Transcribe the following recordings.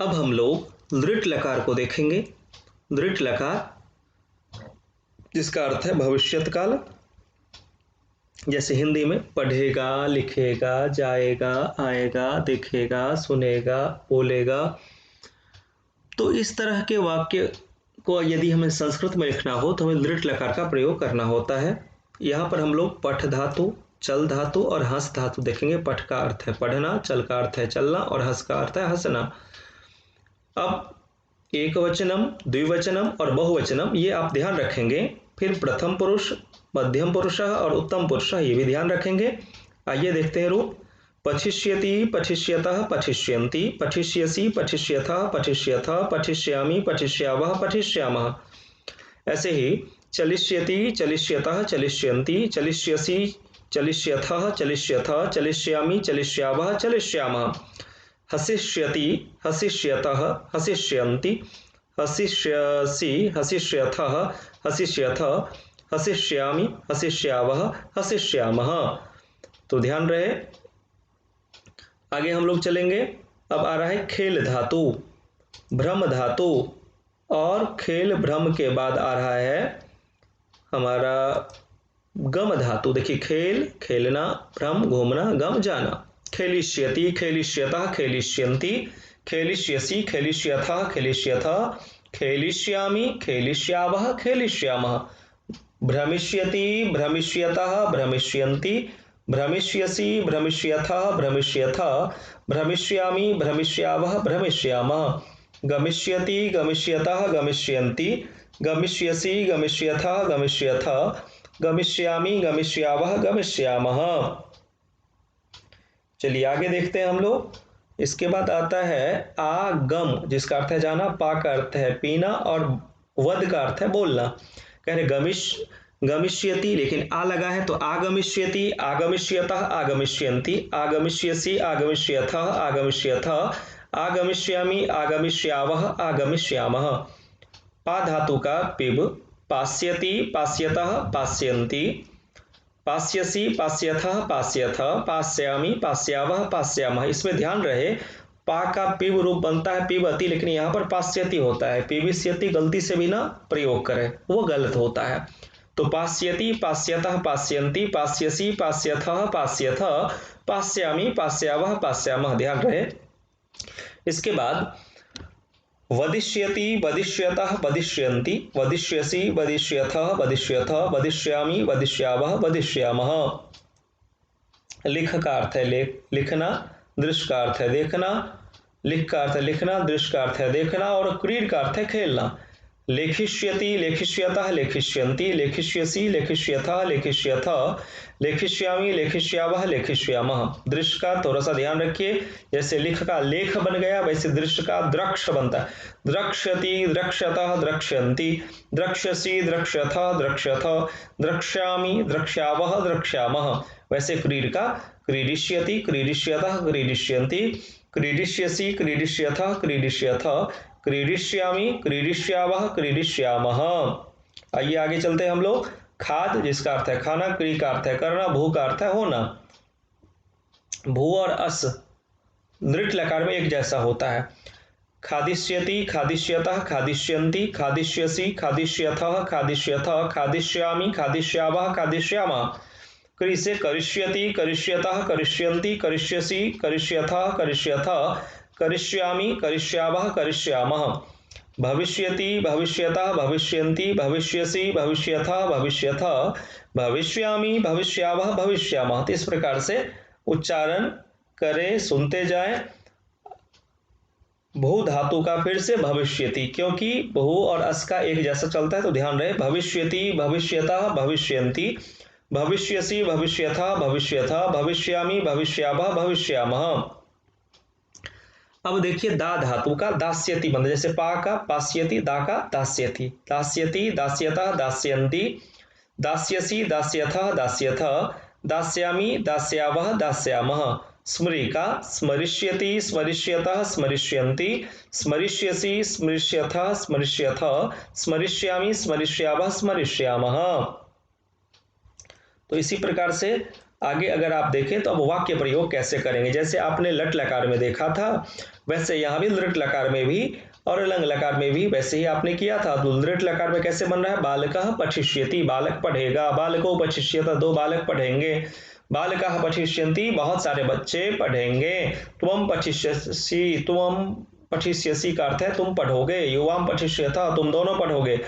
अब हम लोग दृढ़ लकार को देखेंगे। दृढ़ लकार जिसका अर्थ है भविष्यत काल, जैसे हिंदी में पढ़ेगा, लिखेगा, जाएगा, आएगा, देखेगा, सुनेगा, बोलेगा। तो इस तरह के वाक्य को यदि हमें संस्कृत में लिखना हो तो हमें दृढ़ लकार का प्रयोग करना होता है। यहाँ पर हम लोग पठ धातु, चल धातु और हंस धातु देखेंगे। पठ का अर्थ है पढ़ना, चल का अर्थ है चलना और हंस का अर्थ है हंसना। अब एक वचनम, द्विवचनम और बहुवचनम ये आप ध्यान रखेंगे। फिर प्रथम पुरुष, मध्यम पुरुष और उत्तम पुरुष ये भी ध्यान रखेंगे। आइए देखते हैं रूप। पठिष्यति, पठिष्यतः, पठिष्यन्ति, पठिष्यसि, पठिष्यथः, पठिष्यथः, पठिष्यामि, पठिष्यावः, पठिष्यामः। ऐसे ही चलिष्यति, चलिष्यतः, चलिष्यन्ति, चलिष्यसि, चलिष्यथः, चलिष्यथः, चलिष्यामि, चलिष्यावः, चलिष्यामः। हसिष्यति, हसिष्यतः, हसिष्यन्ति, हसिष्यसि, हसिष्यथः, हसिष्यथः, हसिष्यामि, हसिष्यावः, हसिष्यामः। तो ध्यान रहे। आगे हम लोग चलेंगे। अब आ रहा है खेल धातु, भ्रम धातु और खेल भ्रम के बाद आ रहा है हमारा गम धातु। देखिए खेल खेलना, भ्रम घूमना, गम जाना। खेलिष्यति, खेलिष्यतः, खेलिष्यन्ति, खेलिष्यसि, खेलिष्यथः, खेलिष्यथः, खेलिष्यामि, खेलिष्यावः, खेलिष्यामः। भ्रमिष्यति, भ्रमिष्यतः, भ्रमिष्यन्ति, भ्रमिष्यसि, भ्रमिष्यथः, भ्रमिष्यथः, भ्रमिष्यामि, भ्रमिष्यावः, भ्रमिष्यामः। गमिष्यति, गमिष्यतः, गमिष्यन्ति, गमिष्यसि, गमिष्यथः, गमिष्यथः, गमिष्यामि, गमिष्यावः, गमिष्यामः। चलिए आगे देखते हैं हम लोग। इसके बाद आता है आगम, जिसका अर्थ है जाना, पा का अर्थ है पीना और वद का अर्थ है बोलना। कह रहे गमिष्यति, लेकिन आ लगा है तो आगमिष्यति, आगमिष्यतः, आगमिष्यन्ति, आगमिष्यसि, आगमिष्यथः, आगमिष्यथः, आगमिष्यामि, आगमिष्यावः, आगमिष्यामः। पा धातु का पिब, पास्यति, पास्यतः, पास्यन्ति, पास्यसि, पास्यथः, पास्यथः, पास्यामि, पास्यावः, पास्यामः। इसमें ध्यान रहे पा का पिब रूप बनता है पिबति, लेकिन यहाँ पर पास्यति होता है। पिबिस्यति गलती से भी ना प्रयोग करें, वो गलत होता है। तो पास्यति, पास्यतः, पास्यन्ति, पास्यसि, पास्यथः, पास्यथः, पास्यामि, पास्यावः, पास्यामः। ध्यान रहे। इसके बाद वदिष्यति, वदिष्यतः, वदिष्यन्ति, वदिष्यसि, वदिष्यथः, वदिष्यथः, वदिष्यामि, वदिष्यावः, वदिष्यामः। लिख का अर्थ है लिखना, दृश्य का अर्थ है देखना। लिख का अर्थ है लिखना, दृश्य का अर्थ है देखना और क्रीड का अर्थ है खेलना। लेखिष्यति, लेखिष्यतः, लेखिष्यन्ति, लेखिष्यसि, लेखिष्यथः, लेखिष्यथः, लेखिष्यामि, लेखिष्यावः, लेखिष्यामः। दृश्य का थोड़ा सा ध्यान रखिए। जैसे लिख का लेख बन गया, वैसे दृश्य का द्रक्ष बनता है। द्रक्ष्यति, द्रक्ष्यतः, द्रक्ष्यन्ति, द्रक्ष्यसि, द्रक्ष्यथः, द्रक्ष्यथः, द्रक्ष्यामि, द्रक्ष्यावः, द्रक्ष्यामः। वैसे क्रीड का क्रीडिष्यति, क्रीडिष्यतः, क्रीडिष्यन्ति, क्रीडिष्यसि, क्रीडिष्यथः, क्रीडिष्यथः, क्रीडिष्यामि, क्रीडिष्यावः, क्रीडिष्यामः। आइए आगे चलते हैं हम लोग। खाद जिसका अर्थ है खाना, क्री का अर्थ है करना, भू का अर्थ है होना। भू और अस दृढ़ लकार में एक जैसा होता है। खादिष्यति, खादिष्यतः, खादिष्यन्ति, खादिष्यसि, खादिष्यथः, खादिष्यथः, खादिष्यामि, खादिष्यावः, खादिष्यामः। क्री से करिष्यति, करिष्यतः, करिष्यन्ति, करिष्यसि, करिष्यथः, करिष्यथः, करिष्यामि, करिष्यावः, करिष्यामः। भविष्यति, भविष्यतः, भविष्यन्ति, भविष्यसि, भविष्यथः, भविष्यथः, भविष्यामि, भविष्यावः, भविष्यामः। तो इस प्रकार से उच्चारण करें, सुनते जाएं। भू धातु का फिर से भविष्यति, क्योंकि भू और अस का एक जैसा चलता है तो ध्यान रहे। भविष्यति, भविष्यतः, भविष्यन्ति, भविष्यसि, भविष्यथः, भविष्यथः, भविष्यामि, भविष्यावः, भविष्यामः। अब देखिए दा धातु का दास्यति बंद, जैसे पा का पास्यति, दा का दास्यति, दास्यति, दास्यतः, दास्यन्ति, दास्यसि, दास्यथः, दास्यथः, दास्यामि, दास्यावः, दास्यामः। स्मृ का स्मरिष्यति, स्मरिष्यतः, स्मरिष्यन्ति, स्मरिष्यसि, स्मरिष्यथः, स्मरिष्यथः, स्मरिष्यामि, स्मरिष्यावः, स्मरिष्यामः। तो इसी प्रकार से आगे अगर आप देखें तो अब वाक्य प्रयोग कैसे करेंगे, जैसे आपने लट लकार में देखा था वैसे यहाँ भी लृट लकार में भी और लंग लकार में भी वैसे ही आपने किया था। तो लृट लकार में कैसे बन रहा है, बालकः पठिष्यति, बालक पढ़ेगा, बालको पठिष्यत, दो बालक पढ़ेंगे, बालकाः पठिष्यन्ति, बहुत सारे बच्चे पढ़ेंगे, त्वं पठिष्यसि, त्वं पठिष्यसि का अर्थ है तुम पढ़ोगे, युवाम पठिष्यथ, तुम दोनों पढ़ोगे,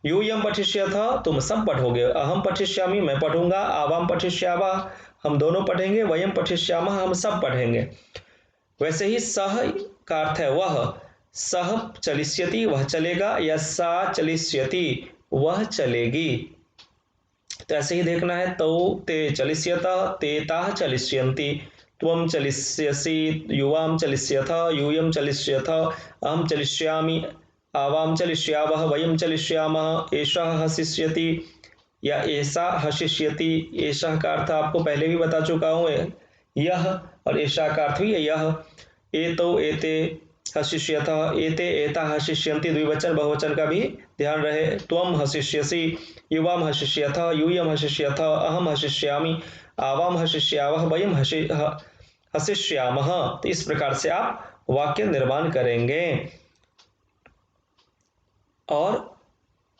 यूयम पठिष्यथ, तुम सब पढ़ोगे, अहम पठिष्यामि, मैं पढ़ूंगा, आवाम पठिष्यावः, हम दोनों पढ़ेंगे, वयम पठिष्यामः, हम सब पढ़ेंगे। वैसे ही सह का अर्थ है वह, सह चलिष्यति, वह चलेगा, या सा चलिष्यति, वह चलेगी। तो ऐसे ही देखना है, तो ते चलिष्यत, ते ताः चलिष्यन्ति, त्वं चलिष्यसि, युवाम चलिष्यथ, यूयम चलिष्यथ, अहम चलिष्यामि, आवाम चलिष्यावः, वयम चलिष्यामः, एषः हसिष्यति या एषा हसिष्यति। एषः का अर्थ आपको पहले भी बता चुका हूं, यह, और एषा का अर्थ भी है यह। एतौ एते हसिष्यतः, एते एता हसिष्यन्ति, द्विवचन बहुवचन का भी ध्यान रहे। त्वं हसिष्यसि, युवाम हसिष्यथ, यूयम हसिष्यथ, अहम हसिष्यामि, आवाम हसिष्यावः, वयम हसिष्यामः। तो इस प्रकार से आप वाक्य निर्माण करेंगे। और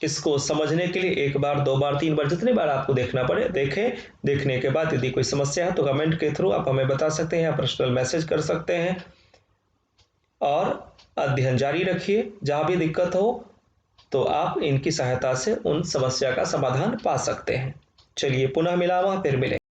इसको समझने के लिए एक बार, दो बार, तीन बार, जितनी बार आपको देखना पड़े देखें। देखने के बाद यदि कोई समस्या है तो कमेंट के थ्रू आप हमें बता सकते हैं या पर्सनल मैसेज कर सकते हैं। और अध्ययन जारी रखिए, जहां भी दिक्कत हो तो आप इनकी सहायता से उन समस्या का समाधान पा सकते हैं। चलिए पुनः मिलावा, फिर मिलेंगे।